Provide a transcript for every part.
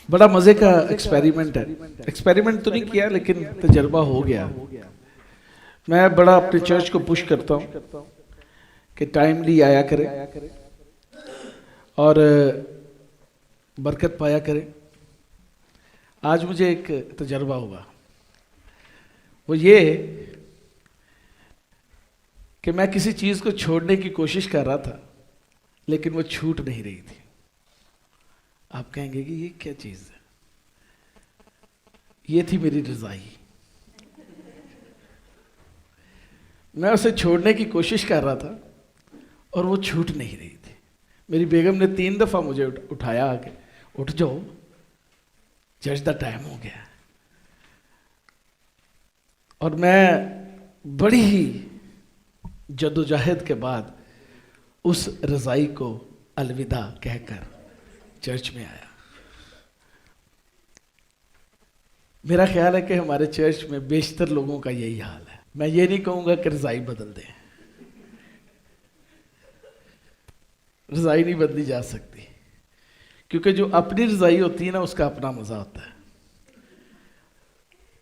बड़ा मजे का एक्सपेरिमेंट है। एक्सपेरिमेंट तो नहीं किया लेकिन तजर्बा हो गया। मैं बड़ा अपने चर्च को पुश करता हूँ कि टाइमली आया करें और बरकत पाया करें। आज मुझे एक तजर्बा हुआ, वो ये कि मैं किसी चीज़ को छोड़ने की कोशिश कर रहा था लेकिन वो छूट नहीं रही थी। आप कहेंगे कि ये क्या चीज़ है? ये थी मेरी रज़ाई। मैं उसे छोड़ने की कोशिश कर रहा था और वो छूट नहीं रही थी। मेरी बेगम ने 3 दफ़ा मुझे उठाया आके, उठ जाओ, चर्च दा टाइम हो गया। और मैं बड़ी ही जद्दोजहद के बाद उस रज़ाई को अलविदा कहकर चर्च में आया। मेरा ख्याल है कि हमारे चर्च में बेशतर लोगों का यही हाल है। मैं ये नहीं कहूँगा कि रज़ाई बदल दें, रज़ाई नहीं बदली जा सकती, क्योंकि जो अपनी रज़ाई होती है ना, उसका अपना मज़ा होता है।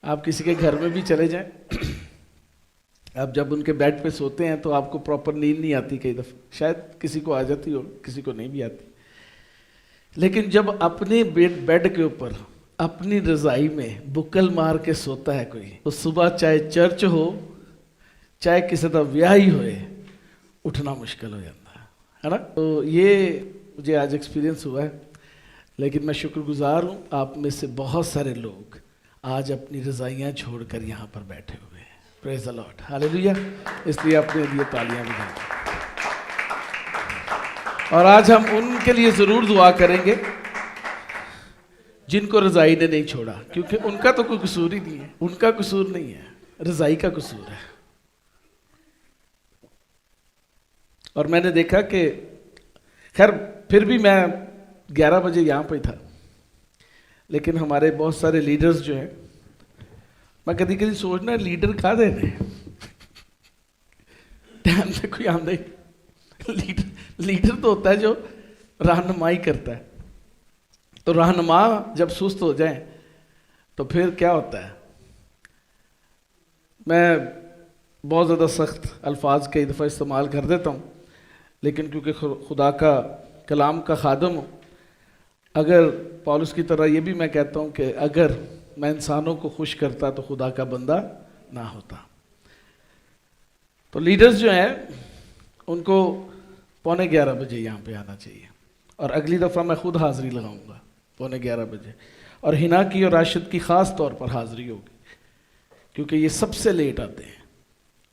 आप किसी के घर में भी चले जाएं, आप जब उनके बेड पे सोते हैं तो आपको प्रॉपर नींद नहीं आती। कई दफ़ा शायद किसी को आ जाती हो, किसी को नहीं भी आती। लेकिन जब अपने बेड के ऊपर अपनी रज़ाई में बुक्कल मार के सोता है कोई, तो सुबह चाहे चर्च हो चाहे किसी का ब्याह ही होए, उठना मुश्किल हो जाता है ना। तो ये मुझे आज एक्सपीरियंस हुआ है। लेकिन मैं शुक्रगुजार हूँ, आप में से बहुत सारे लोग आज अपनी रज़ाइयाँ छोड़कर यहाँ पर बैठे हुए हैं। Praise the Lord, hallelujah. इसलिए अपने लिए तालियां बजाएं। और आज हम उनके लिए ज़रूर दुआ करेंगे जिनको रज़ाई ने नहीं छोड़ा, क्योंकि उनका तो कोई कसूर ही नहीं है, उनका कसूर नहीं है, रज़ाई का कसूर है। और मैंने देखा कि खैर फिर भी मैं 11 बजे यहाँ पे था, लेकिन हमारे बहुत सारे लीडर्स जो हैं, मैं कभी कभी सोचना लीडर कहाँ देने टाइम से कोई आमदे। लीडर तो होता है जो रहनुमाई करता है। तो रहनुमा जब सुस्त हो जाए तो फिर क्या होता है? मैं बहुत ज़्यादा सख्त अल्फाज कई दफ़ा इस्तेमाल कर देता हूँ, लेकिन क्योंकि खुदा का कलाम का खादम हूँ, अगर पौलुस की तरह ये भी मैं कहता हूँ कि अगर मैं इंसानों को खुश करता तो खुदा का बंदा ना होता। तो लीडर्स जो हैं उनको 11:15 बजे यहाँ पे आना चाहिए, और अगली दफ़ा मैं खुद हाज़िरी लगाऊंगा 11:15 बजे, और हिना की और राशिद की ख़ास तौर पर हाज़िरी होगी, क्योंकि ये सबसे लेट आते हैं।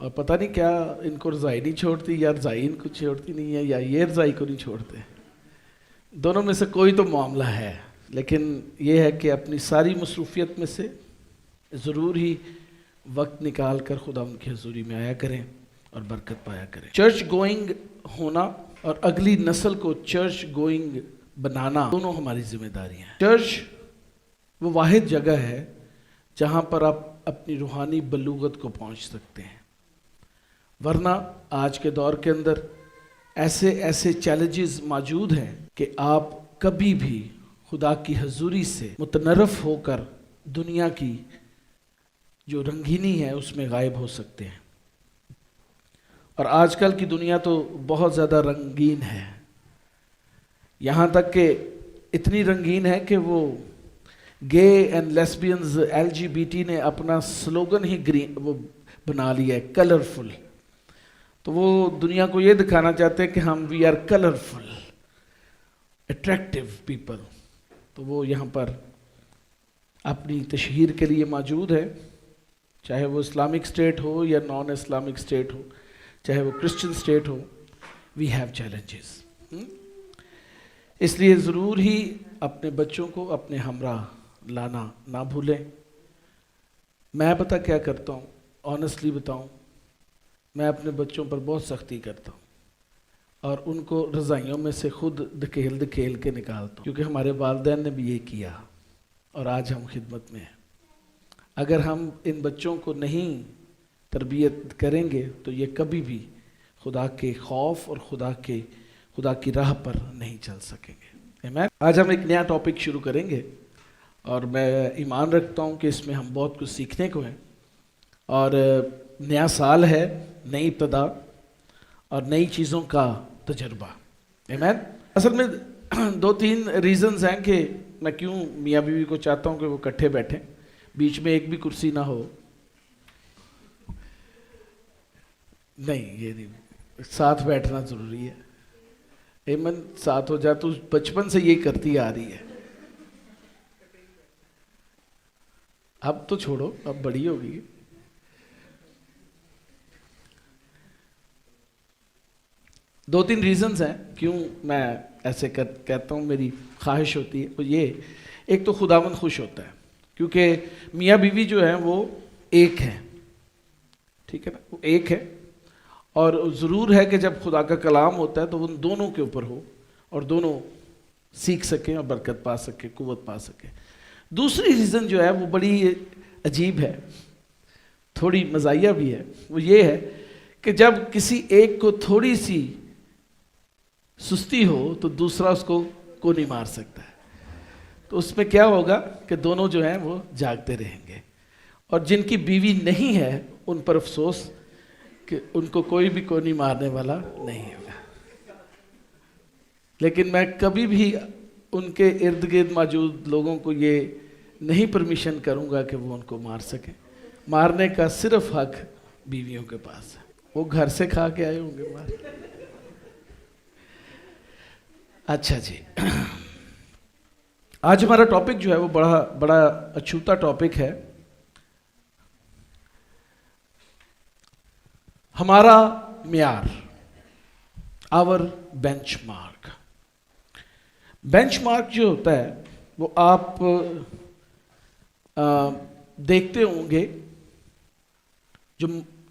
और पता नहीं क्या इनको रज़ाई नहीं छोड़ती, या रज़ाई इनको छोड़ती नहीं है, या ये रज़ाई को नहीं छोड़ते। दोनों में से कोई तो मामला है। लेकिन ये है कि अपनी सारी मसरूफियत में से ज़रूर ही वक्त निकाल कर खुदा उनकी हजूरी में आया करें और बरकत पाया करें। चर्च गोइंग होना और अगली नस्ल को चर्च गोइंग बनाना दोनों हमारी जिम्मेदारी हैं। चर्च वो वाहिद जगह है जहाँ पर आप अपनी रूहानी बलूगत को पहुँच सकते हैं, वरना आज के दौर के अंदर ऐसे ऐसे चैलेंजेस मौजूद हैं कि आप कभी भी खुदा की हजूरी से मुतनरफ होकर दुनिया की जो रंगीनी है उसमें गायब हो सकते हैं। और आजकल की दुनिया तो बहुत ज़्यादा रंगीन है, यहाँ तक कि इतनी रंगीन है कि वो गे एंड लेस्बियंस LGBT ने अपना स्लोगन ही ग्रीन वो बना लिया है, कलरफुल। तो वो दुनिया को ये दिखाना चाहते हैं कि हम we are colourful, attractive people. तो वो यहाँ पर अपनी तशहीर के लिए मौजूद है, चाहे वो इस्लामिक स्टेट हो या नॉन इस्लामिक स्टेट हो, चाहे वो क्रिश्चियन स्टेट हो, वी हैव चैलेंजेस। इसलिए ज़रूर ही अपने बच्चों को अपने हमरा लाना ना भूलें। मैं पता क्या करता हूँ, ऑनेस्टली बताऊँ, मैं अपने बच्चों पर बहुत सख्ती करता हूँ और उनको रज़ाइयों में से खुद धकेल के निकालता हूँ, क्योंकि हमारे वालिदैन ने भी ये किया और आज हम खिदमत में हैं। अगर हम इन बच्चों को नहीं तरबियत करेंगे तो ये कभी भी खुदा के खौफ और खुदा की राह पर नहीं चल सकेंगे। आमीन। आज हम एक नया टॉपिक शुरू करेंगे और मैं ईमान रखता हूँ कि इसमें हम बहुत कुछ सीखने को है। और नया साल है, नई इब्तदा और नई चीज़ों का तजर्बा। आमीन। असल में 2-3 रीज़न्स हैं कि मैं क्यों मियाँ बीवी को चाहता हूँ कि वो इकट्ठे बैठें, बीच में एक भी कुर्सी ना हो। नहीं, ये नहीं, साथ बैठना ज़रूरी है। एमन साथ हो जा, तू बचपन से यही करती आ रही है। अब तो छोड़ो, अब बड़ी हो गई। दो तीन रीजंस हैं क्यों मैं ऐसे कहता हूँ, मेरी ख्वाहिश होती है। तो ये एक तो खुदावंद खुश होता है क्योंकि मियाँ बीवी जो है वो एक हैं, ठीक है ना, वो एक है। और ज़रूर है कि जब खुदा का कलाम होता है तो उन दोनों के ऊपर हो और दोनों सीख सकें और बरकत पा सकें, कुव्वत पा सकें। दूसरी रीज़न जो है वो बड़ी अजीब है, थोड़ी मज़ाहिया भी है। वो ये है कि जब किसी एक को थोड़ी सी सुस्ती हो तो दूसरा उसको को नहीं मार सकता है। तो उसमें क्या होगा कि दोनों जो हैं वो जागते रहेंगे। और जिनकी बीवी नहीं है उन पर अफसोस कि उनको कोई भी को नहीं मारने वाला नहीं होगा। लेकिन मैं कभी भी उनके इर्द गिर्द मौजूद लोगों को ये नहीं परमिशन करूंगा कि वो उनको मार सकें। मारने का सिर्फ हक बीवियों के पास है। वो घर से खा के आए होंगे मार। अच्छा जी, आज हमारा टॉपिक जो है वो बड़ा अछूता टॉपिक है। हमारा म्यार, आवर बेंचमार्क। बेंचमार्क जो होता है वो आप देखते होंगे,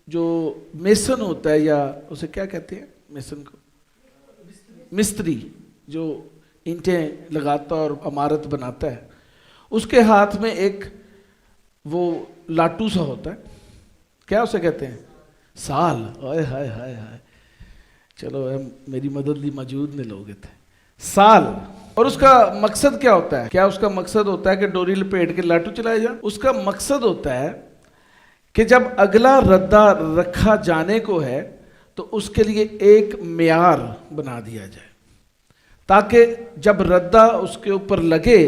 जो मेसन होता है, या उसे क्या कहते हैं, मेसन को मिस्त्री जो ईंटें लगाता और इमारत बनाता है, उसके हाथ में एक वो लाटू सा होता है, क्या उसे कहते हैं, साल। हाय हाय हाय हाय, चलो मेरी मदद ली मौजूद ने लोग थे, साल। और उसका मकसद क्या होता है? क्या उसका मकसद होता है कि डोरी लपेट के लाटू चलाया जाए? उसका मकसद होता है कि जब अगला रद्दा रखा जाने को है तो उसके लिए एक म्यार बना दिया जाए, ताकि जब रद्दा उसके ऊपर लगे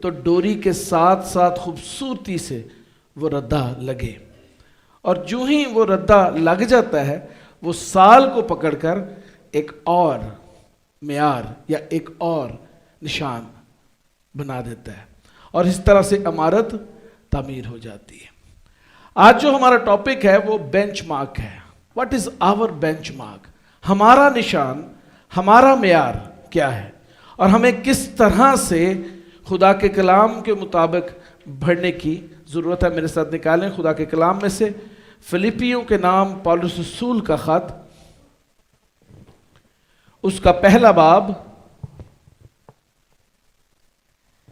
तो डोरी के साथ साथ खूबसूरती से वो रद्दा लगे। और जो ही वो रद्दा लग जाता है वो साल को पकड़कर एक और म्यार या एक और निशान बना देता है, और इस तरह से इमारत तामीर हो जाती है। आज जो हमारा टॉपिक है वो बेंचमार्क है। What is our benchmark? हमारा निशान, हमारा म्यार क्या है, और हमें किस तरह से खुदा के कलाम के मुताबिक बढ़ने की ज़रूरत है। मेरे साथ निकालें खुदा के कलाम में से फिलिपियों के नाम पौलुस रसूल का ख़त, उसका पहला बाब,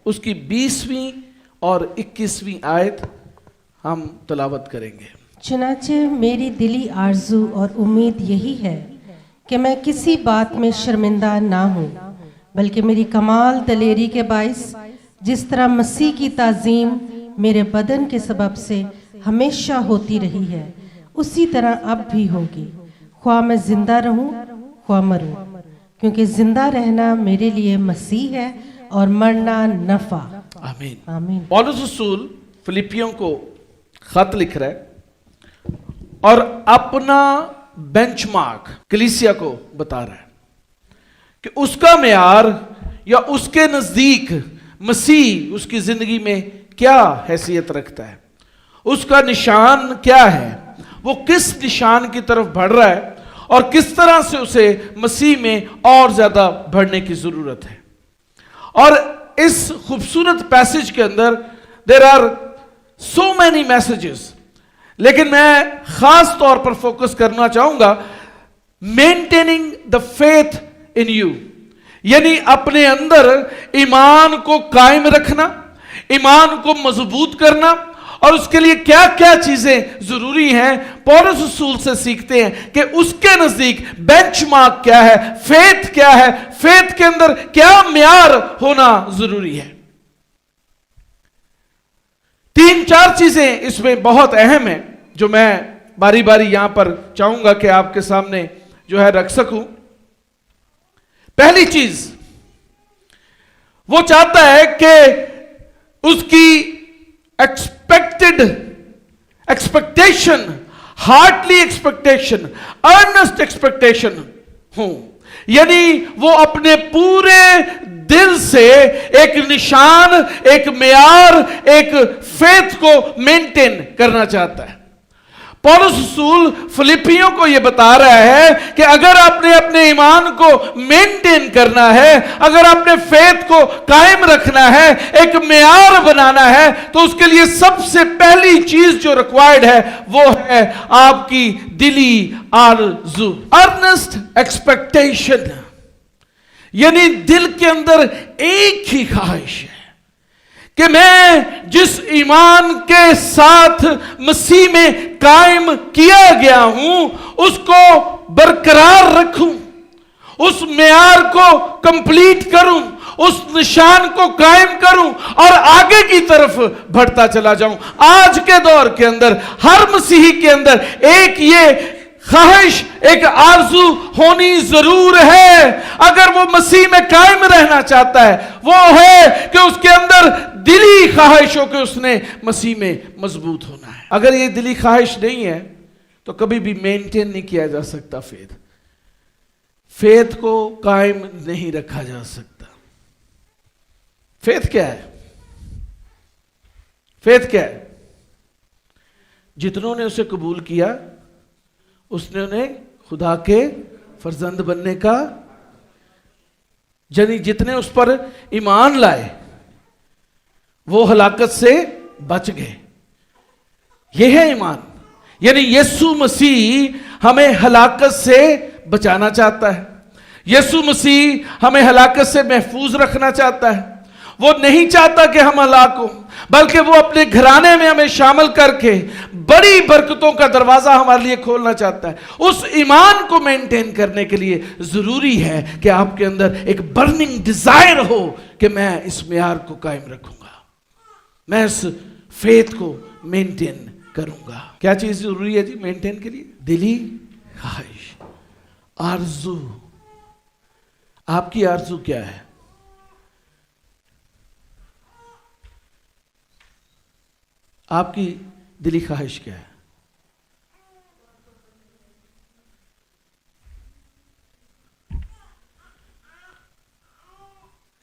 उसकी 20वीं और 21वीं आयत हम तलावत करेंगे। चुनाचे मेरी दिली आरजू और उम्मीद यही है कि मैं किसी बात में शर्मिंदा ना हूँ, बल्कि मेरी कमाल दलेरी के बाइस जिस तरह मसीह की ताज़ीम मेरे बदन के सबब से हमेशा होती रही है, उसी तरह अब भी होगी, ख्वाह मैं जिंदा रहूं ख्वाह मरूं, क्योंकि जिंदा रहना मेरे लिए मसीह है और मरना नफा। आमीन आमीन। पौलुस रसूल फिलिपियों को खत लिख रहा है और अपना बेंचमार्क कलीसिया को बता रहा है कि उसका म्यार या उसके नजदीक मसीह उसकी जिंदगी में क्या हैसियत रखता है, उसका निशान क्या है, वो किस निशान की तरफ बढ़ रहा है और किस तरह से उसे मसीह में और ज्यादा बढ़ने की जरूरत है। और इस खूबसूरत पैसेज के अंदर there are so many messages, लेकिन मैं खास तौर पर फोकस करना चाहूंगा maintaining the faith in you, यानी अपने अंदर ईमान को कायम रखना, ईमान को मजबूत करना, और उसके लिए क्या क्या चीजें जरूरी हैं। पौलुस रसूल से सीखते हैं कि उसके नजदीक बेंचमार्क क्या है, फेथ क्या है, फेथ के अंदर क्या म्यार होना जरूरी है। तीन चार चीजें इसमें बहुत अहम है जो मैं बारी बारी यहां पर चाहूंगा कि आपके सामने जो है रख सकूं। पहली चीज, वो चाहता है कि उसकी expectation, heartly expectation, earnest expectation हो, यानी वो अपने पूरे दिल से एक निशान, एक मेयार, एक फेथ को मेंटेन करना चाहता है। पौलुस रसूल फिलिपियों को यह बता रहा है कि अगर आपने अपने ईमान को मेंटेन करना है, अगर आपने फेथ को कायम रखना है, एक मेयार बनाना है, तो उसके लिए सबसे पहली चीज जो रिक्वायर्ड है वो है आपकी दिली आरज़ू, अर्नेस्ट एक्सपेक्टेशन। यानी दिल के अंदर एक ही ख्वाहिश है कि मैं जिस ईमान के साथ मसीह में कायम किया गया हूं उसको बरकरार रखूं, उस मेयार को कंप्लीट करूं, उस निशान को कायम करूं और आगे की तरफ बढ़ता चला जाऊं। आज के दौर के अंदर हर मसीही के अंदर एक ये ख्वाहिश, एक आरज़ू होनी जरूर है। अगर वो मसीह में कायम रहना चाहता है, वो है कि उसके अंदर दिली ख्वाहिश हो कि उसने मसीह में मजबूत होना है। अगर ये दिली ख्वाहिश नहीं है तो कभी भी मेंटेन नहीं किया जा सकता। फेथ को कायम नहीं रखा जा सकता। फेथ क्या है? फेथ क्या है? जितनों ने उसे कबूल किया उसने उन्हें खुदा के फर्जंद बनने का, यानी जितने उस पर ईमान लाए वो हलाकत से बच गए। यह है ईमान। यानी यीशु मसीह हमें हलाकत से बचाना चाहता है। यीशु मसीह हमें हलाकत से महफूज रखना चाहता है। वो नहीं चाहता कि हम हलाक हो, बल्कि वो अपने घराने में हमें शामिल करके बड़ी बरकतों का दरवाजा हमारे लिए खोलना चाहता है। उस ईमान को मेंटेन करने के लिए जरूरी है कि आपके अंदर एक बर्निंग डिजायर हो कि मैं इस मेयार को कायम रखूंगा, मैं इस फेथ को मेंटेन करूंगा। क्या चीज जरूरी है जी मेंटेन के लिए? दिली ख्वाहिश, आरज़ू। आपकी आरज़ू क्या है? आपकी दिली ख्वाहिश क्या है?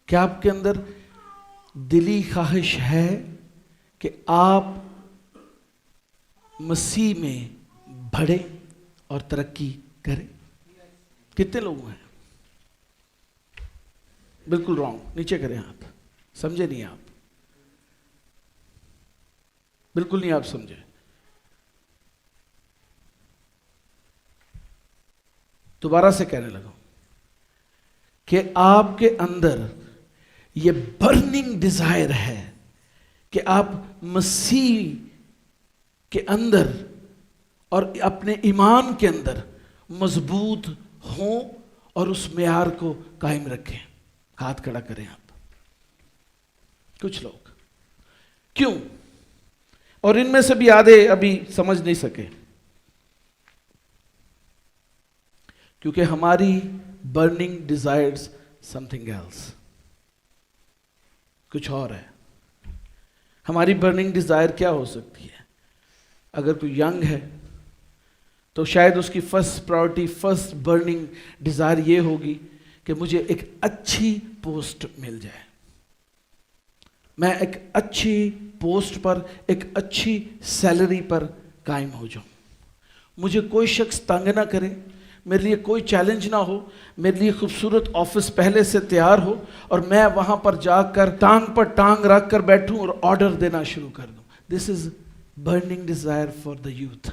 क्या आपके अंदर दिली ख्वाहिश है कि आप मसीह में बढ़े और तरक्की करें? कितने लोग हैं? बिल्कुल रॉन्ग, नीचे करें हाथ। समझे नहीं आप? बिल्कुल नहीं आप समझे। दोबारा से कहने लगा कि आपके अंदर यह बर्निंग डिजायर है कि आप मसीह के अंदर और अपने ईमान के अंदर मजबूत हों और उस मेयार को कायम रखें। हाथ खड़ा करें आप। कुछ लोग क्यों, और इनमें से भी आधे अभी समझ नहीं सके, क्योंकि हमारी बर्निंग डिजायर्स समथिंग एल्स, कुछ और है। हमारी बर्निंग डिजायर क्या हो सकती है? अगर कोई यंग है तो शायद उसकी first priority, first burning desire ये होगी कि मुझे एक अच्छी पोस्ट मिल जाए, मैं एक अच्छी पोस्ट पर, एक अच्छी सैलरी पर कायम हो जाऊं, मुझे कोई शख्स तंग ना करे, मेरे लिए कोई चैलेंज ना हो, मेरे लिए खूबसूरत ऑफिस पहले से तैयार हो और मैं वहां पर जाकर टांग पर टांग रख कर बैठूं और ऑर्डर देना शुरू कर दूं। This is burning desire for the youth.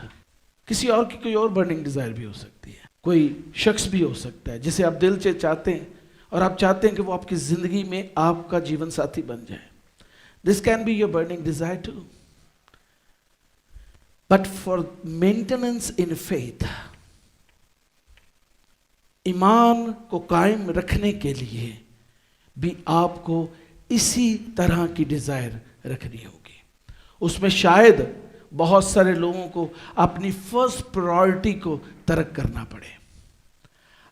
किसी और की कोई और बर्निंग डिजायर भी हो सकती है, कोई शख्स भी हो सकता है जिसे आप दिल से चाहते हैं और आप चाहते हैं कि वो आपकी जिंदगी में आपका जीवन साथी बन जाए। This can be your burning desire too. But for maintenance in faith, ईमान को कायम रखने के लिए भी आपको इसी तरह की डिजायर रखनी होगी। उसमें शायद बहुत सारे लोगों को अपनी फर्स्ट प्रायोरिटी को तर्क करना पड़े।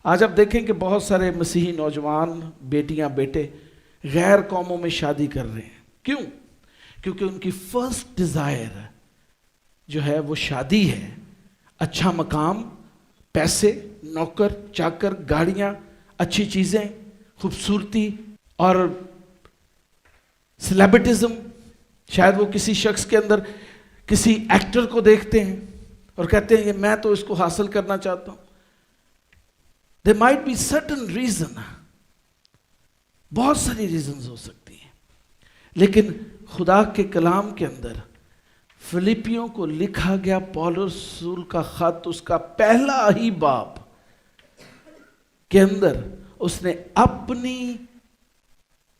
आज आप देखें कि बहुत सारे मसीही नौजवान, बेटियां, बेटे गैर कौमों में शादी कर रहे हैं। क्यों? क्योंकि उनकी फर्स्ट डिजायर जो है वो शादी है, अच्छा मकाम, पैसे, नौकर चाकर, गाड़ियां, अच्छी चीजें, खूबसूरती और सेलिब्रिटिज्म। शायद वो किसी शख्स के अंदर किसी एक्टर को देखते हैं और कहते हैं कि मैं तो इसको हासिल करना चाहता हूं। There might be certain reason, बहुत सारी रीजंस हो सकती हैं, लेकिन खुदा के कलाम के अंदर फिलिपियों को लिखा गया पौलुस रसूल का खत, उसका पहला ही बाब के अंदर उसने अपनी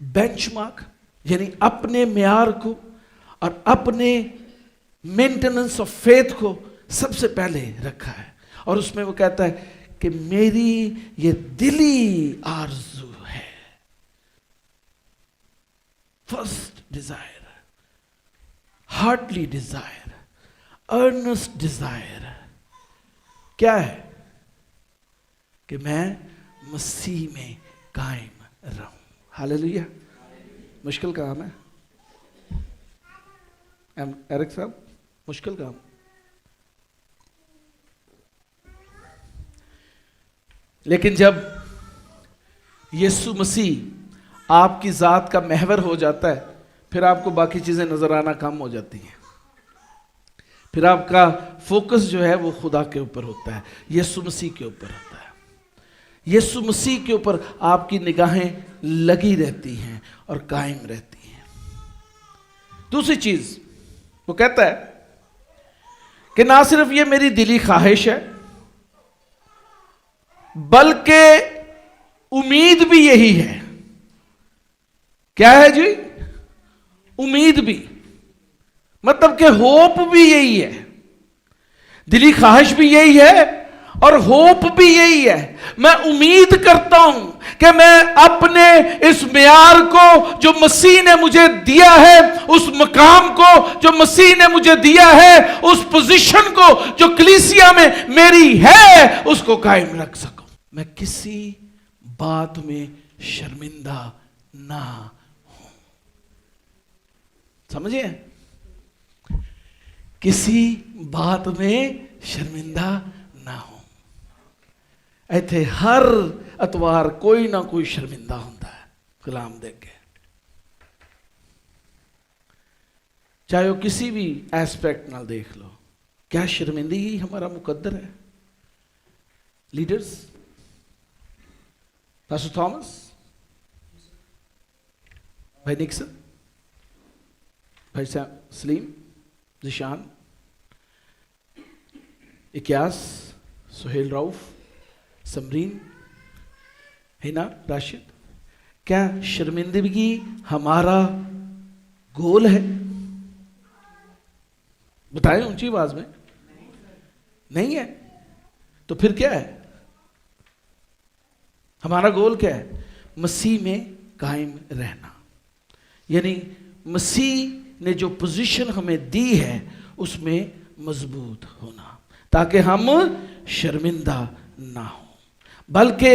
बेंचमार्क यानी अपने म्यार को और अपने मेंटेनेंस ऑफ फेथ को सबसे पहले रखा है। और उसमें वो कहता है कि मेरी ये दिली आरज़ू है, first desire, heartly desire, earnest desire क्या है? कि मैं मसीह में कायम रहूं। हालेलुया। मुश्किल काम है एरिक साहब, मुश्किल काम। लेकिन जब यीशु मसीह आपकी जात का महवर हो जाता है, फिर आपको बाकी चीजें नजर आना कम हो जाती हैं। फिर आपका फोकस जो है वो खुदा के ऊपर होता है, यीशु मसीह के ऊपर होता है। यीशु मसीह के ऊपर आपकी निगाहें लगी रहती हैं और कायम रहती हैं। दूसरी चीज वो कहता है कि ना सिर्फ ये मेरी दिली ख्वाहिश है, बल्कि उम्मीद भी यही है। क्या है जी? उम्मीद भी, मतलब कि होप भी यही है। दिली ख्वाहिश भी यही है और होप भी यही है। मैं उम्मीद करता हूं कि मैं अपने इस म्यार को जो मसीह ने मुझे दिया है, उस मकाम को जो मसीह ने मुझे दिया है, उस पोजीशन को जो कलीसिया में मेरी है, उसको कायम रख सकूं। मैं किसी बात में शर्मिंदा ना हूं। समझिए, किसी बात में शर्मिंदा ना हो। ऐथे हर अतवार कोई ना कोई शर्मिंदा होता है कलाम देख के, चाहे वो किसी भी एस्पेक्ट ना देख लो। क्या शर्मिंदगी हमारा मुकद्दर है? लीडर्स, पास्टर थॉमस, भाई निक्सन, भाई सलीम, जिशान, इक्यास, सुहेल रऊफ, समरीन, हिना, राशिद, क्या शर्मिंदगी हमारा गोल है? बताएं ऊंची आवाज में। नहीं है तो फिर क्या है? हमारा गोल क्या है? मसीह में कायम रहना, यानी मसीह ने जो पोजीशन हमें दी है उसमें मजबूत होना, ताकि हम शर्मिंदा ना हो, बल्कि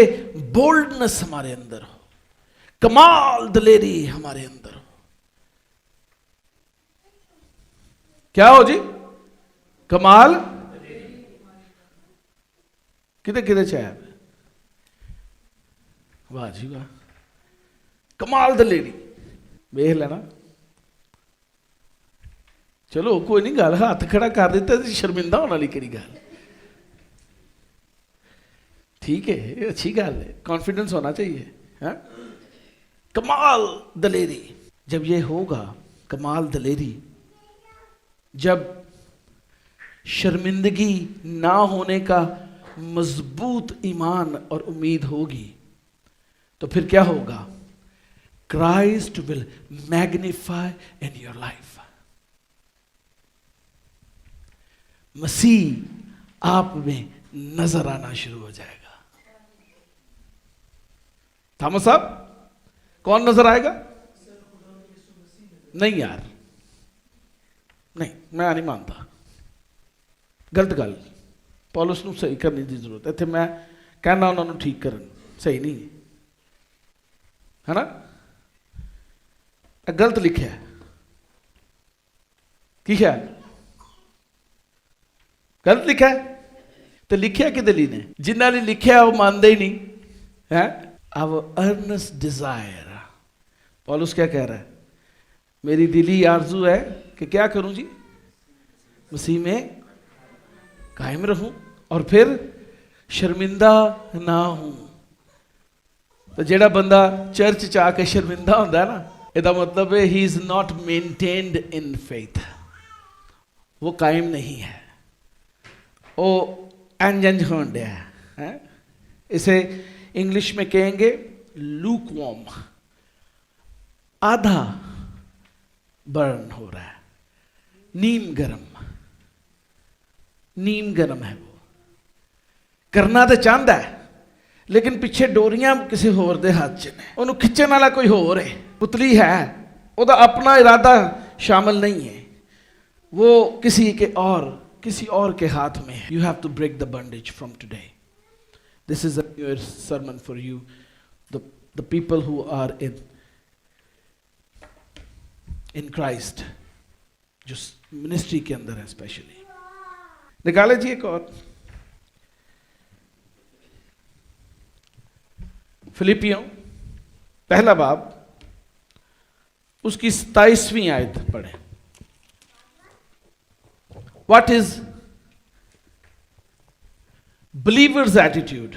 बोल्डनेस हमारे अंदर हो, कमाल दलेरी हमारे अंदर हो। क्या हो जी? कमाल किते किते चाहे, वाह जी वाह, कमाल दलेरी वेख लेना। चलो कोई नहीं, गल हाथ खड़ा कर दिता, शर्मिंदा होने वाली केड़ी गल? ठीक है, अच्छी गल है, कॉन्फिडेंस होना चाहिए। है कमाल दलेरी। जब ये होगा कमाल दलेरी, जब शर्मिंदगी ना होने का मजबूत ईमान और उम्मीद होगी, तो फिर क्या होगा? Christ will magnify in your life. मसीह आप में नजर आना शुरू हो जाएगा। थॉमस साहब, कौन नजर आएगा? नहीं यार, नहीं मैं नहीं मानता, गलत गल। पौलुस नूं सही करने की जरूरत है। इत्थे मैं कहना उन्होंने ठीक करन सही नहीं है ना, गलत लिखा है। की है गलत लिखा है, तो लिखा कि लिए ने जिन्होंने लिखा वो मानते ही नहीं है। आवर अर्नेस्ट डिजायर, पौलुस क्या कह रहा है, मेरी दिली आरजू है कि क्या करूं जी, मसीह में कायम रहूं और फिर शर्मिंदा ना हूं। तो जेड़ा बंदा चर्च च आके शर्मिंदा होंदा है ना, इसका मतलब है he is not maintained in faith, वो कायम नहीं है, वो एंज होने दिया है। इसे इंग्लिश में कहेंगे लूकवॉर्म, आधा बर्न हो रहा है, नीम गरम है। वो करना तो चाहता है लेकिन पिछे डोरियां किसी होर दे हाथ च ने, उन्होंने खिंचने वाला कोई होर है, पुतली है, उसका अपना इरादा शामिल नहीं है, वो किसी और के हाथ में है। You have to break the bondage from today. This is your sermon for you, the people who are in Christ, जो मिनिस्ट्री के अंदर है स्पेशली। निकाले जी एक और, फिलिपियों पहला बाब उसकी 27वीं आयत पढ़े। What is believers attitude?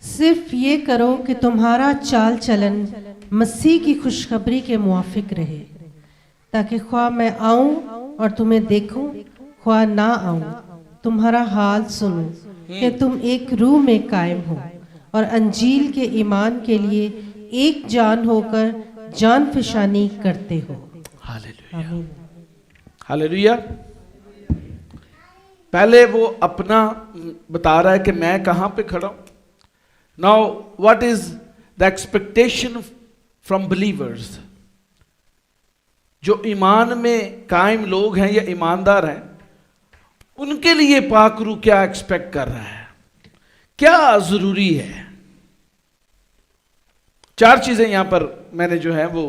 सिर्फ ये करो कि तुम्हारा चाल चलन मसीह की खुशखबरी के मुआफिक रहे, ताकि ख्वाह मैं आऊं और तुम्हें देखूं, ख्वाह ना आऊं तुम्हारा हाल सुनूं, कि तुम एक रूह में कायम हो और अंजील के ईमान के लिए एक जान होकर जान फिशानी करते हो। Hallelujah, hallelujah. पहले वो अपना बता रहा है कि मैं कहां पे खड़ा हूं। Now what is the expectation from believers? जो ईमान में कायम लोग हैं या ईमानदार हैं, उनके लिए पाक रूह क्या एक्सपेक्ट कर रहा है, क्या जरूरी है। 4 चीजें यहां पर मैंने जो है वो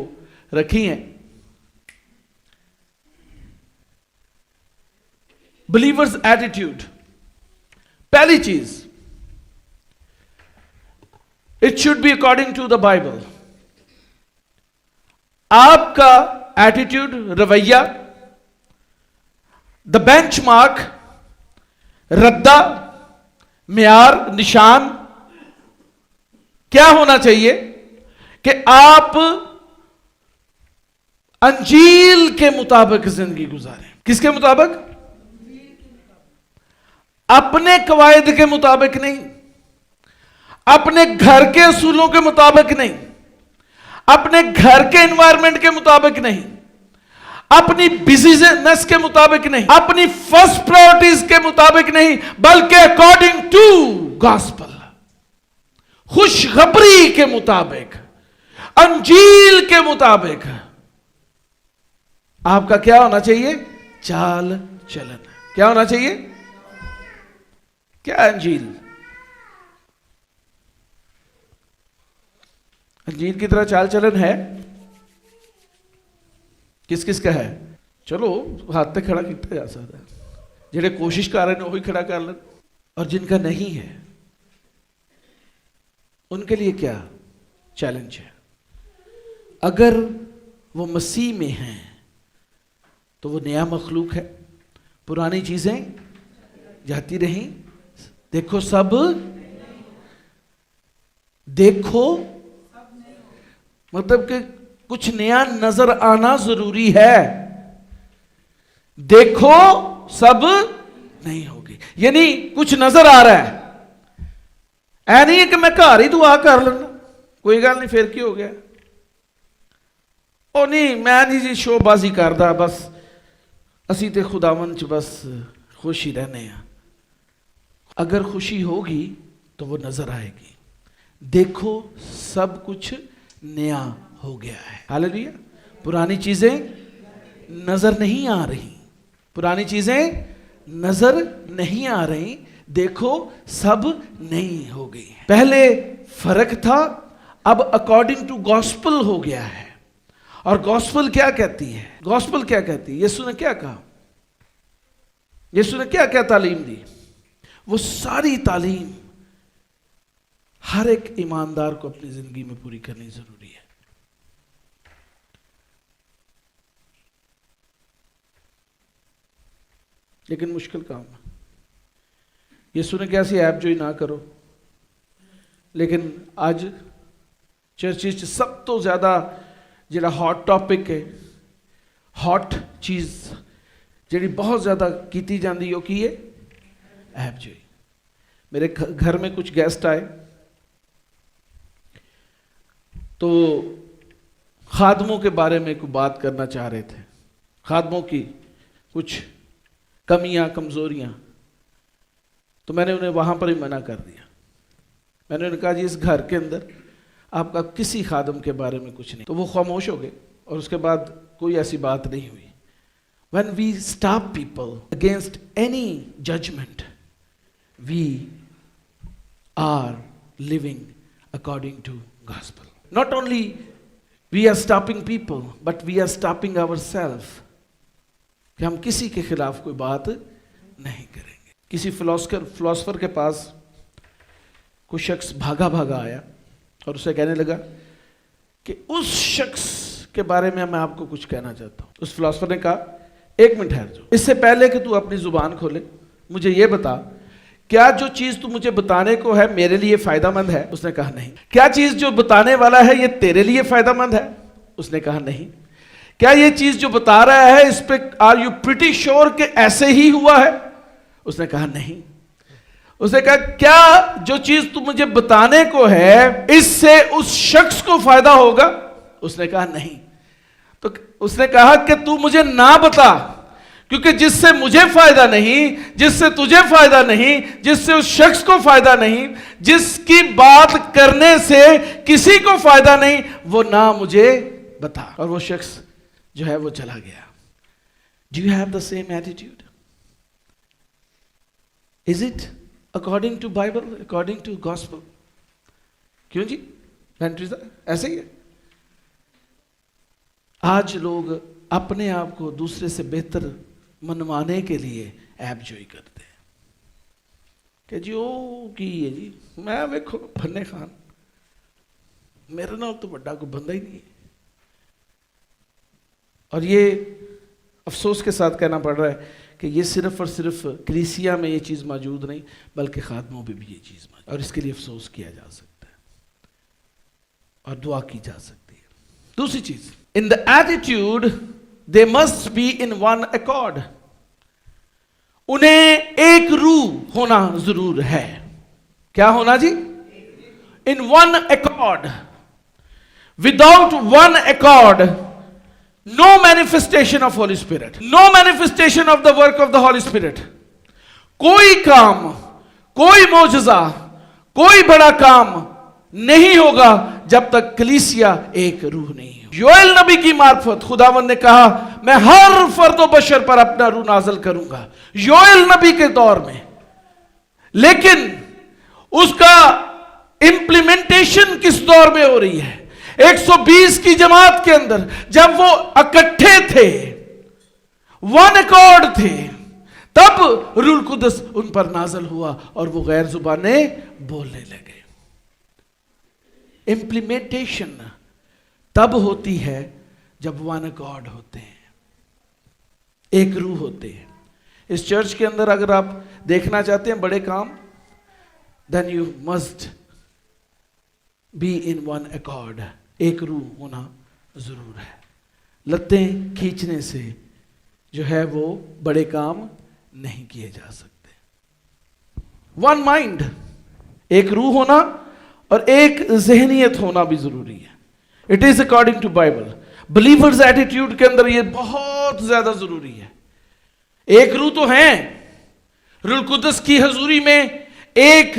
रखी हैं। बिलीवर्स एटीट्यूड, पहली चीज, it should be according to the Bible. आपका एटीट्यूड, रवैया, द बेंचमार्क, रद्दा, म्यार, निशान क्या होना चाहिए कि आप अंजील के मुताबिक जिंदगी गुजारें। किसके मुताबिक? अपने कवायद के मुताबिक नहीं, अपने घर के असूलों के मुताबिक नहीं, अपने घर के एनवायरनमेंट के मुताबिक नहीं, अपनी बिजीनेस के मुताबिक नहीं, अपनी फर्स्ट प्रायोरिटीज के मुताबिक नहीं, बल्कि अकॉर्डिंग टू गॉस्पल, खुशखबरी के मुताबिक, अंजील के मुताबिक आपका क्या होना चाहिए? चाल चलन। क्या होना चाहिए? क्या अंजील? अंजील की तरह चाल चलन है? किस किस का है? चलो हाथ पे खड़ा किया जा सकता है, जिन्हें कोशिश कर रहे हैं वही खड़ा कर लें, और जिनका नहीं है उनके लिए क्या चैलेंज है? अगर वो मसीह में हैं तो वो नया मखलूक है, पुरानी चीजें जाती रहीं, देखो सब, देखो मतलब कि कुछ नया नजर आना जरूरी है। देखो सब नहीं होगी, यानी कुछ नजर आ रहा है, ऐ नहीं है कि मैं घर ही दुआ कर लेना, कोई गल नहीं, फिर की हो गया, ओ नहीं मैं नहीं जी शोबाजी करदा, बस असी ते खुदावन च बस खुश ही रहने हैं। अगर खुशी होगी तो वो नजर आएगी। देखो सब कुछ नया हो गया है। हालेलुया। पुरानी चीजें नजर नहीं आ रही, पुरानी चीजें नजर नहीं आ रही, देखो सब नई हो गई है। पहले फर्क था, अब अकॉर्डिंग टू गॉस्पल हो गया है। और गॉस्पल क्या कहती है? गॉस्पल क्या कहती है? यीशु ने क्या कहा? यीशु ने क्या क्या तालीम दी? वो सारी तालीम हर एक ईमानदार को अपनी जिंदगी में पूरी करनी जरूरी है। लेकिन मुश्किल काम है। यीशु ने क्या सी ऐप जो ही ना करो, लेकिन आज चर्चिज सब तो ज्यादा जिहड़ा हॉट टॉपिक है, हॉट चीज जिहड़ी बहुत ज्यादा की जाती हो की है ऐप जो ही। मेरे घर में कुछ गेस्ट आए तो खादमों के बारे में कोई बात करना चाह रहे थे, खादमों की कुछ कमियां कमजोरियां। तो मैंने उन्हें वहां पर ही मना कर दिया। मैंने उन्हें कहा जी इस घर के अंदर आपका किसी खादम के बारे में कुछ नहीं। तो वो खामोश हो गए और उसके बाद कोई ऐसी बात नहीं हुई। When we stop people against any judgment, we are living according to gospel. Not only we are stopping people, but we are stopping ourselves. कि हम किसी के खिलाफ कोई बात नहीं करेंगे। किसी फिलोसफर के पास कोई शख्स भागा भागा आया और उसे कहने लगा कि उस शख्स के बारे में मैं आपको कुछ कहना चाहता हूं। उस फिलोसफर ने कहा एक मिनट ठहर जाओ, इससे पहले कि तू अपनी जुबान खोले मुझे यह बता, क्या जो चीज तू मुझे बताने को है मेरे लिए फायदामंद है? उसने कहा नहीं। क्या चीज जो बताने वाला है ये तेरे लिए फायदामंद है? उसने कहा नहीं। क्या ये चीज जो बता रहा है इस पे आर यू प्रिटी श्योर कि ऐसे ही हुआ है? उसने कहा नहीं। उसने कहा क्या जो चीज तू मुझे बताने को है इससे उस शख्स को फायदा होगा? उसने कहा नहीं। तो उसने कहा कि तू मुझे ना बता, क्योंकि जिससे मुझे फायदा नहीं, जिससे तुझे फायदा नहीं, जिससे उस शख्स को फायदा नहीं, जिसकी बात करने से किसी को फायदा नहीं, वो ना मुझे बता। और वो शख्स जो है वो चला गया। Do you have the same attitude? Is it according to Bible, according to gospel? क्यों जी ऐसे ही है। आज लोग अपने आप को दूसरे से बेहतर मनवाने के लिए ऐप जोई करते हैं कि जी ओ की है जी, मैं वेखो फन्ने खान, मेरे नाल तो बड़ा कोई बंदा ही नहीं है। और ये अफसोस के साथ कहना पड़ रहा है कि ये सिर्फ और सिर्फ कलीसिया में ये चीज़ मौजूद नहीं, बल्कि खादमों में भी ये चीज़ मौजूद, और इसके लिए अफसोस किया जा सकता है और दुआ की जा सकती है। दूसरी चीज, in the attitude they must be in one accord. उन्हें एक रूह होना जरूर है। क्या होना जी? In one accord. Without one accord, no manifestation of Holy Spirit, no manifestation of the work of the Holy Spirit. कोई काम, कोई मौजज़ा, कोई बड़ा काम नहीं होगा जब तक कलीसिया एक रूह नहीं हो। योएल नबी की मार्फत खुदावंद ने कहा मैं हर फर्दो बशर पर अपना रूह नाज़िल करूंगा, योएल नबी के दौर में। लेकिन उसका इंप्लीमेंटेशन किस दौर में हो रही है? 120 की जमात के अंदर जब वो इकट्ठे थे, वन अकॉर्ड थे, तब रूह कुदस उन पर नाज़िल हुआ और वो गैर जुबानें बोलने लगे। इंप्लीमेंटेशन तब होती है जब वन गॉड होते हैं, एक रूह होते हैं। इस चर्च के अंदर अगर आप देखना चाहते हैं बड़े काम, then you must be in one accord. एक रूह होना जरूर है। लत्तें खींचने से जो है वो बड़े काम नहीं किए जा सकते। वन माइंड, एक रूह होना और एक जहनियत होना भी जरूरी है। It is according to Bible. Believers attitude के अंदर ये बहुत ज्यादा जरूरी है। एक रूह तो है, रूह कुदस की हजूरी में एक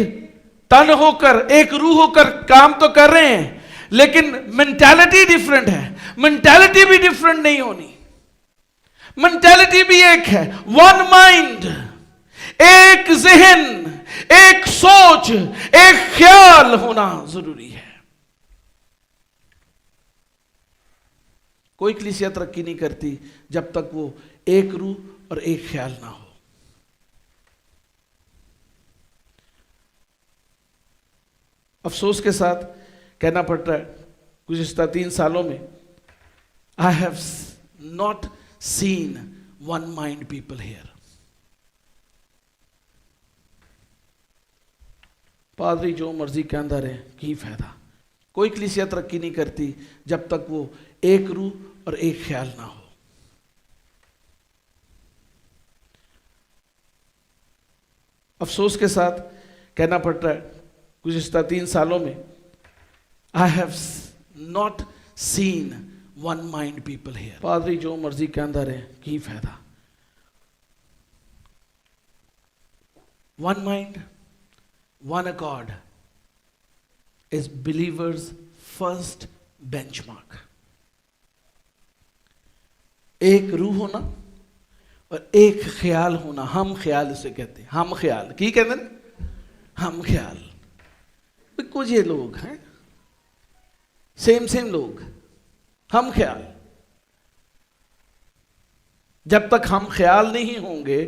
तन होकर, एक रूह होकर काम तो कर रहे हैं, लेकिन मेंटालिटी डिफरेंट है। मेंटालिटी भी डिफरेंट नहीं होनी। मेंटालिटी भी एक है, वन माइंड, एक जहन, एक सोच, एक ख्याल होना जरूरी है। कोई कलीसिया तरक्की नहीं करती जब तक वो एक रूह और एक ख्याल ना हो। अफसोस के साथ कहना पड़ता है, गुज़िश्ता 3 सालों में I have not seen one mind people here. पादरी जो मर्जी के अंदर है, की फायदा। कोई कलीसिया तरक्की नहीं करती जब तक वो एक रूह और एक ख्याल ना हो। अफसोस के साथ कहना पड़ता है, गुज़िश्ता 3 सालों में I have not seen one mind people here. पादरी जो मर्जी के अंदर है, की फायदा। One mind, one accord is believers first benchmark। एक रूह होना और एक ख्याल होना, हम ख्याल इसे कहते हैं। हम ख्याल की कहते हैं, हम ख्याल। कुछ ये लोग हैं सेम लोग, हम ख्याल। जब तक हम ख्याल नहीं होंगे,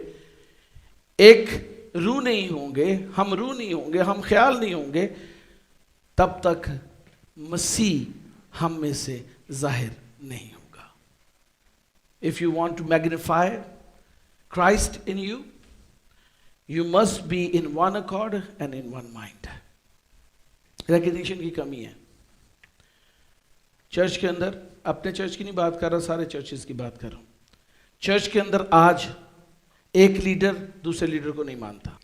एक रूह नहीं होंगे, हम रूह नहीं होंगे, हम ख्याल नहीं होंगे, तब तक मसीह हम में से जाहिर नहीं होगा। If you want to magnify Christ in you, you must be in one accord and in one mind. Recognition की कमी है चर्च के अंदर। अपने चर्च की नहीं बात कर रहा, सारे चर्चेस की बात कर रहा हूं। चर्च के अंदर आज एक लीडर दूसरे लीडर को नहीं मानता।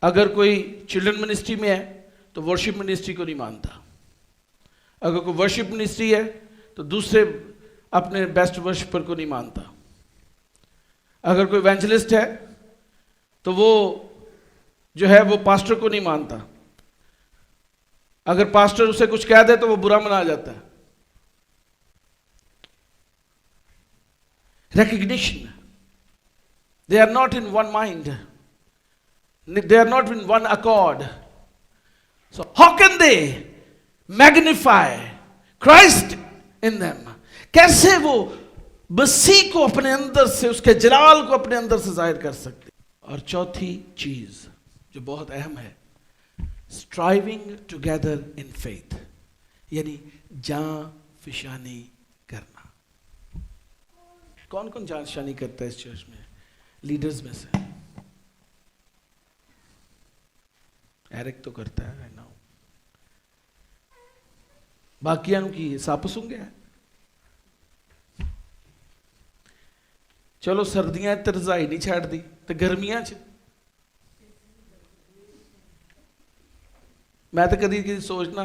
अगर कोई चिल्ड्रन मिनिस्ट्री में है तो वर्शिप मिनिस्ट्री को नहीं मानता। अगर कोई वर्शिप मिनिस्ट्री है तो दूसरे अपने बेस्ट वर्शिपर को नहीं मानता। अगर कोई इवेंजलिस्ट है तो वो जो है वो पास्टर को नहीं मानता। अगर पास्टर उसे कुछ कह दे तो वो बुरा मना जाता है। Recognition, they are not in one mind, they are not in one accord. So how can they magnify Christ in them? कैसे वो मसीह को अपने अंदर से, उसके जलाल को अपने अंदर से जाहिर कर सकते। और चौथी चीज जो बहुत अहम है, स्ट्राइविंग टुगेदर इन फेथ, यानी जान फिशानी करना। कौन कौन जान फिशानी करता है इस चर्च में? लीडर्स में से एरिक तो करता है ना, बाकियां की सापस होंगे। चलो सर्दियां ते रजाई नहीं छाड़ दी, तो गर्मियां च मैं तो कदी कदी सोचना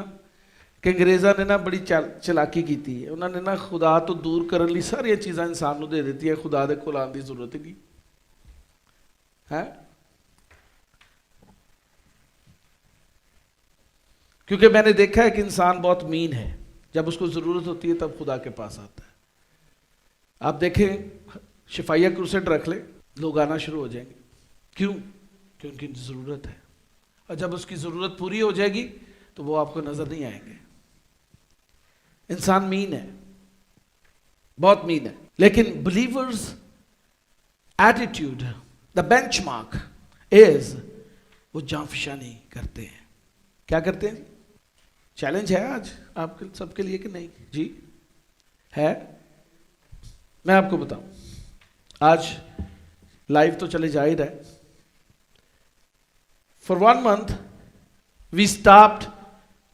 कि अंग्रेज़ां ने ना बड़ी चलाकी की है। उन्होंने ना खुदा तो दूर करने लिए सारिया चीज़ां इंसान को दे दी है, खुदा दे कोल आने की जरूरत ही नहीं है। क्योंकि मैंने देखा है कि इंसान बहुत मीन है, जब उसको ज़रूरत होती है तब खुदा के पास आता है। आप देखें शिफाइया क्रूसेड रख ले, लोग आना शुरू हो जाएंगे। क्यों? क्योंकि उनकी ज़रूरत है, और जब उसकी ज़रूरत पूरी हो जाएगी तो वो आपको नज़र नहीं आएंगे। इंसान मीन है, बहुत मीन है। लेकिन believers attitude, the benchmark is, वो जांफशानी करते हैं। क्या करते हैं? चैलेंज है आज आपके सबके लिए कि नहीं? जी है। मैं आपको बताऊं, आज लाइव तो चले जा ही रहा है। For 1 month, we stopped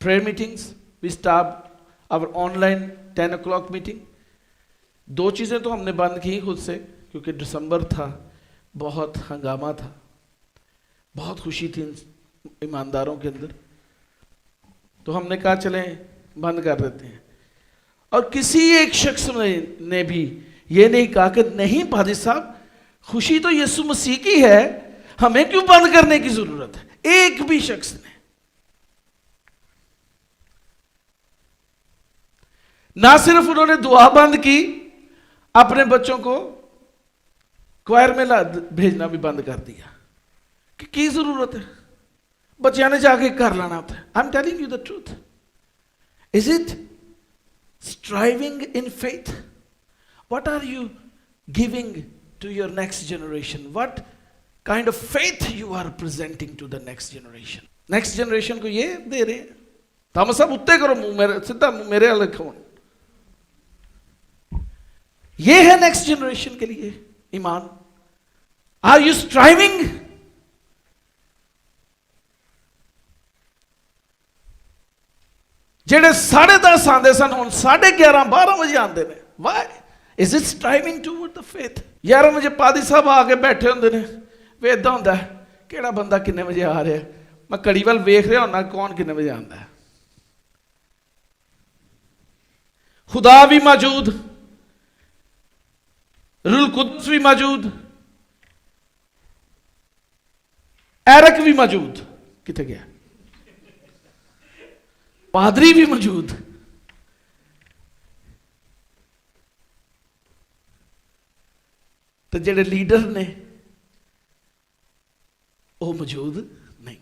prayer meetings. We stopped our online 10 o'clock meeting. 2 चीज़ें तो हमने बंद की खुद से, क्योंकि दिसंबर था, बहुत हंगामा था, बहुत खुशी थी ईमानदारों के अंदर, तो हमने कहा चलें बंद कर देते हैं। और किसी एक शख्स ने भी ये नहीं कहा कि नहीं पादी साहब, खुशी तो यीशु मसीह की है, हमें क्यों बंद करने की जरूरत है। एक भी शख्स ने ना सिर्फ उन्होंने दुआ बंद की अपने बच्चों को क्वायर में भेजना भी बंद कर दिया कि की जरूरत है, बच्चों ने जाके कर लेना होता है। I am telling you the truth. Is it striving in faith? What are you giving to your next generation? What kind of faith you are presenting to the next generation? Next generation को ये दे रहे हैं, Thomas साहब उत्ते करो, मुंह मेरे सीधा मेरे वाले खो। ये है नेक्स्ट जनरेशन के लिए ईमान। Are you striving? जेडे 10:30 आते सन हुण 11:30-12 बजे आते हैं। Why? Is it striving toward the faith? 11 बजे पादी साहब आके बैठे होंगे ने, वे इदां हुंदा है किहड़ा बंदा किन्ने बजे आ रहा है, मैं घड़ी वाल वेख रहा होना कौन किन्ने बजे आता है। खुदा भी मौजूद, रूह कुद्दस भी मौजूद, एरक भी मौजूद, किथे गया, पादरी भी मौजूद, तो जेडे लीडर ने वो मौजूद नहीं।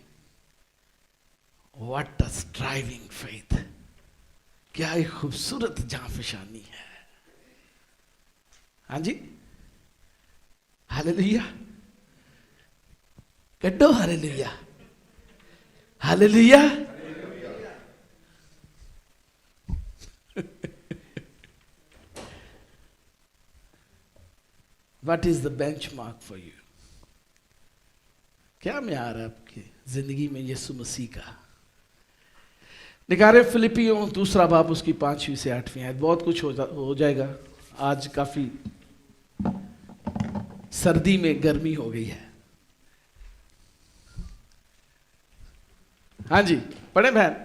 What a striving faith! क्या एक खूबसूरत जांफशानी है। हाँ जी, हालेलुया, कड्डो hallelujah, hallelujah. What is the benchmark for you? क्या म्यार है आपकी जिंदगी में यीशु मसीह का? निकारे फिलिपियों 2 बाब उसकी 5वीं से 8वीं आयत। बहुत कुछ हो जाएगा। आज काफी सर्दी में गर्मी हो गई है। हाँ जी, पढ़े बहन,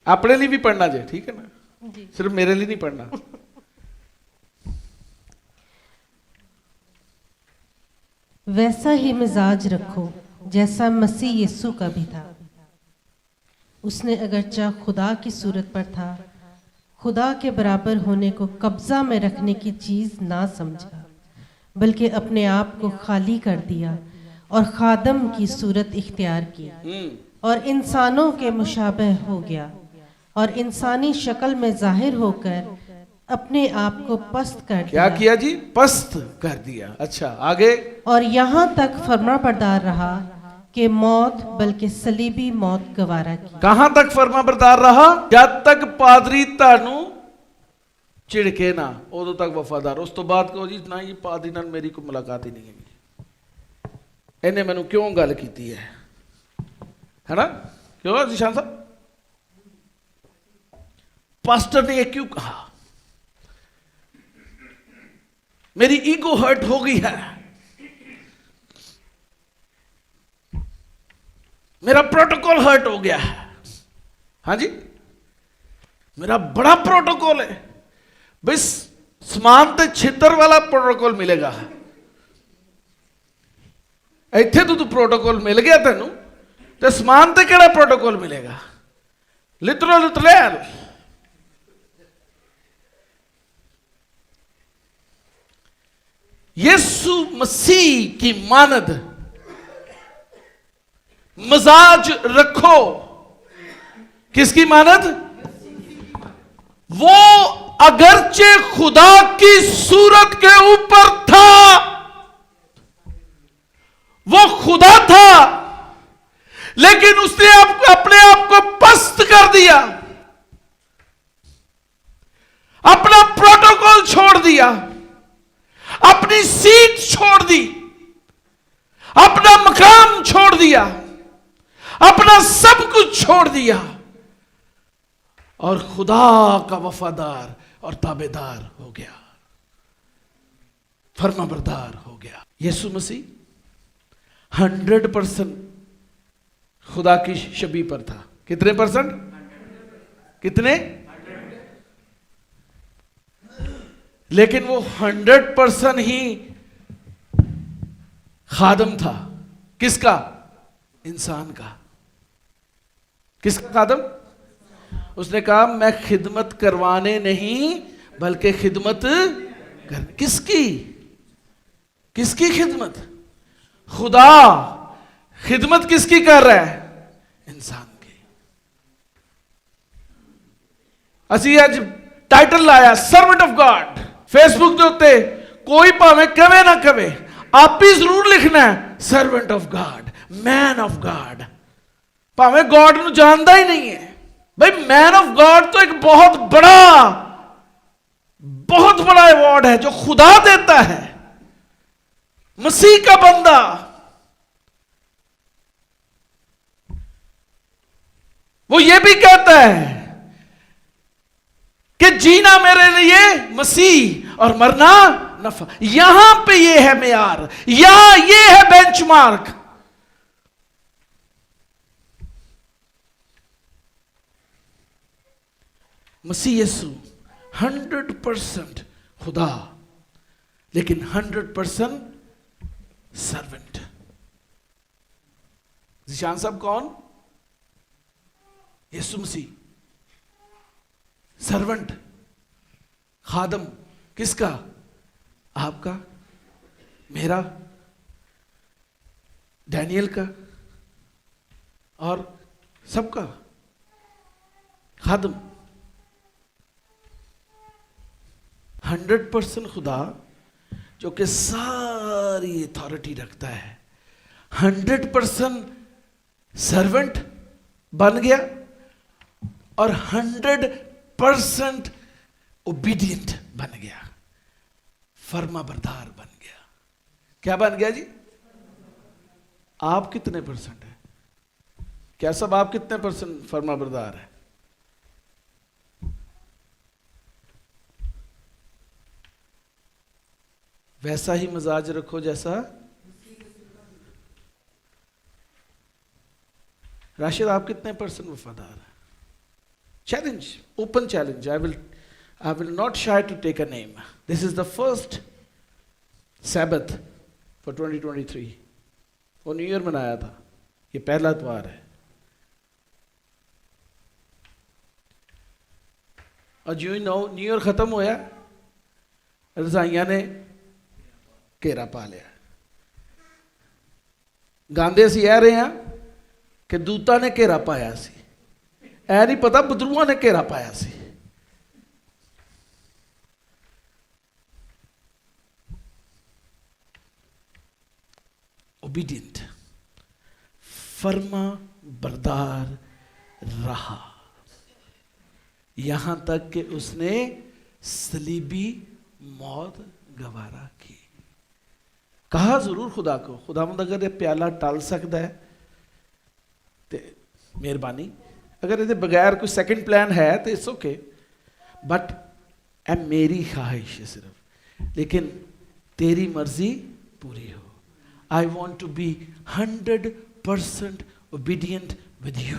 अपने लिए भी पढ़ना जे, ठीक है ना जी, सिर्फ मेरे लिए नहीं पढ़ना। वैसा ही मिजाज रखो जैसा मसीह यीशु का भी था। उसने अगरचा खुदा की सूरत पर था, खुदा के बराबर होने को कब्जा में रखने की चीज ना समझा, बल्कि अपने आप को खाली कर दिया और खादम की सूरत इख्तियार की और इंसानों के मुशाबह हो गया और इंसानी शक्ल में जाहिर होकर अपने आप को पस्त कर दिया। क्या किया जी? पस्त कर दिया। अच्छा, आगे? और यहाँ तक फरमाबरदार रहा कि मौत, बल्कि सलीबी मौत गवारा की। कहां तक फरमाबरदार रहा? जब तक पादरी तानू चिड़के ना, उदों तक वफादार। उस तो बाद कहो जी ना, ये पादरी नाल मेरी कोई मुलाकात ही नहीं है, इन्हें मैनू क्यों गल की है ना? क्यों जिशान साहब? पास्टर ने ये क्यों कहा? मेरी ईगो हर्ट हो गई है, मेरा प्रोटोकॉल हर्ट हो गया है। हाँ जी, मेरा बड़ा प्रोटोकॉल है भाई, समान ते छितर वाला प्रोटोकॉल मिलेगा। इत्थे तो तू प्रोटोकॉल मिल गया तेनू, ते समान ते केड़ा प्रोटोकॉल मिलेगा? लितरो लितलैल। यीशु मसीह की मानद मजाज रखो। किसकी मानद? वो अगरचे खुदा की सूरत के ऊपर था, वो खुदा था, लेकिन उसने अपने आप को पस्त कर दिया, अपना प्रोटोकॉल छोड़ दिया, अपनी सीट छोड़ दी, अपना मकाम छोड़ दिया, अपना सब कुछ छोड़ दिया और खुदा का वफादार और ताबेदार हो गया, फरमाबरदार हो गया। यीशु मसीह 100% खुदा की शबीह पर था। कितने परसेंट? कितने? लेकिन वो 100% ही खादम था। किसका? इंसान का। किसका खादम? उसने कहा मैं खिदमत करवाने नहीं बल्कि खिदमत कर। किसकी? किसकी खिदमत? खुदा खिदमत किसकी कर रहा है? इंसान की। असी अज टाइटल लाया सर्वेंट ऑफ गॉड। फेसबुक के उत्ते कोई भावे कवे ना कवे, आप ही जरूर लिखना है servant of God, man of God. Bhave God ਨੂੰ जानता ही नहीं है। भाई मैन ऑफ गॉड तो एक बहुत बड़ा अवार्ड है जो खुदा देता है। मसीह का बंदा वो ये भी कहता है कि जीना मेरे लिए मसीह और मरना नफा। यहां पे ये है मेयार, यहां ये है बेंचमार्क। मसीह यीशु 100% खुदा, लेकिन 100% सर्वेंट। जिशान साहब कौन? यीशु मसीह सर्वेंट, खादम। किसका? आपका, मेरा, डैनियल का और सबका खादम। 100% खुदा जो कि सारी अथॉरिटी रखता है, 100% सर्वेंट बन गया और 100% ओबीडियंट बन गया, फर्मा बरदार बन गया। क्या बन गया जी? आप कितने परसेंट है? क्या सब आप कितने परसेंट फर्मा बरदार है? वैसा ही मिजाज रखो जैसा राशिद। आप कितने परसेंट वफादार है? Challenge, open challenge. I will not shy to take a name. This is the first Sabbath for 2023। वो न्यू ईयर मनाया था, ये पहला इतवार है। और जो न्यू ईयर खत्म होया, रजाइयां ने घेरा पा लिया। गांदे सी रहे हैं कि दूता ने घेरा पाया सी, ऐ नहीं पता बदरूआ ने घेरा पाया सी। ओबीडियंट, फर्मा बरदार रहा, यहां तक कि उसने सलीबी मौत गवारा की। कहा जरूर खुदा को, खुदावंद अगर ये प्याला टल सकता है तो मेहरबानी, अगर ये बगैर कोई सेकंड प्लान है तो इट्स ओके, बट ए मेरी ख्वाहिश है सिर्फ, लेकिन तेरी मर्जी पूरी हो। I want to be 100% obedient with you.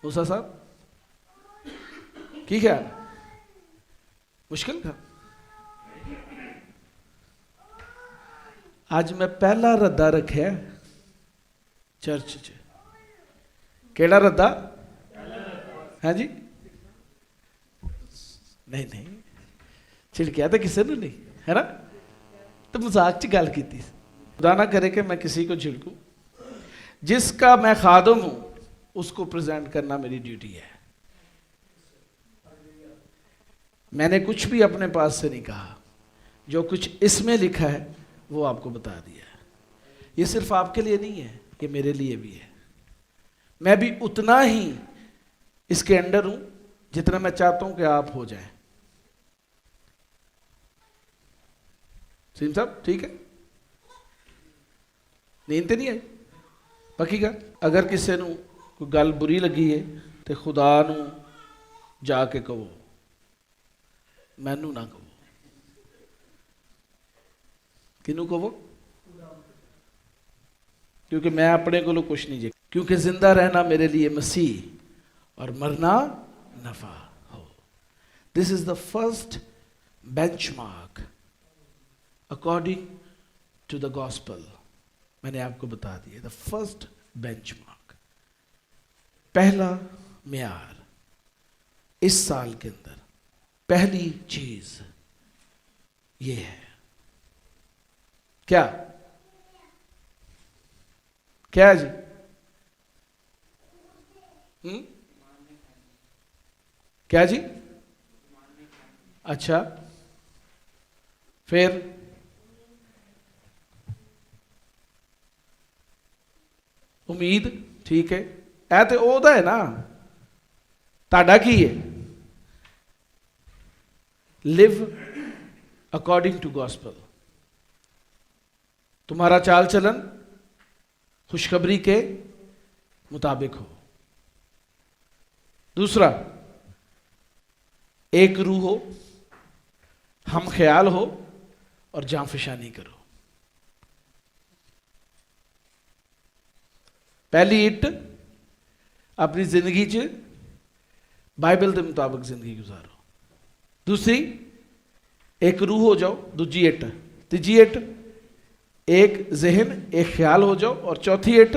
Musa साहब की ख्याल? मुश्किल था। आज मैं पहला रद्दा रखा चर्च च। केड़ा रद्दा? हाँ जी, नहीं नहीं, छिड़किया तो किसी ने नहीं है ना, तो मजाक च गल की। खुदा ना करे कि मैं किसी को छिड़कूं। जिसका मैं खादम हूं उसको प्रेजेंट करना मेरी ड्यूटी है। मैंने कुछ भी अपने पास से नहीं कहा, जो कुछ इसमें लिखा है वो आपको बता दिया है। ये सिर्फ आपके लिए नहीं है, ये मेरे लिए भी है। मैं भी उतना ही इसके अंडर हूं जितना मैं चाहता हूं कि आप हो जाएं। सिंह साहब ठीक है? नींद तो नहीं आई? पक्की गल? अगर किसी को कोई गल बुरी लगी है तो खुदा नू जाके कहो, मैनू ना कहो। किनू कहो? क्योंकि मैं अपने को कुछ नहीं, क्योंकि जिंदा रहना मेरे लिए मसीह और मरना नफा हो। This is the first benchmark according to the gospel. मैंने आपको बता दिया, द फर्स्ट बेंचमार्क, पहला मेयार। इस साल के अंदर पहली चीज ये है। क्या क्या है जी? क्या जी? अच्छा, फिर उम्मीद, ठीक है। ऐ ते ओदा है ना, ताड़ा की है? Live according to gospel. तुम्हारा चाल चलन खुशखबरी के मुताबिक हो। दूसरा, एक रूह हो, हम ख्याल हो और जांफिशानी करो। पहली इट अपनी जिंदगी च बाइबल के मुताबिक जिंदगी गुजारो। दूसरी, एक रूह हो जाओ। दूजी इट, तीजी इट, एक जहन एक ख्याल हो जाओ। और चौथी इट,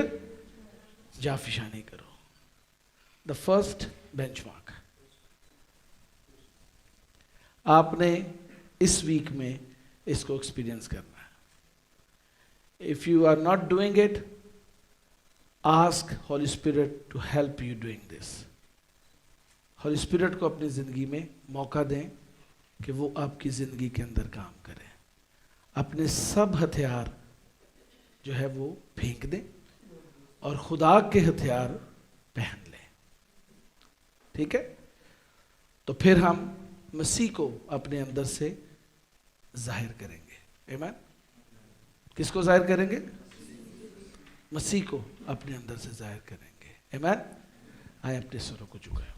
जांफिशानी करो। The first benchmark. आपने इस वीक में इसको एक्सपीरियंस करना है। If you are not doing it, ask Holy Spirit to help you doing this. Holy Spirit को अपनी जिंदगी में मौका दें कि वो आपकी जिंदगी के अंदर काम करे। अपने सब हथियार जो है वो फेंक दें और खुदा के हथियार पहन लें। ठीक है? तो फिर हम मसीह को अपने अंदर से जाहिर करेंगे। आमीन। किसको जाहिर करेंगे? मसीह को अपने अंदर से जाहिर करेंगे। आमीन। आए अपने सरों को झुकाएं।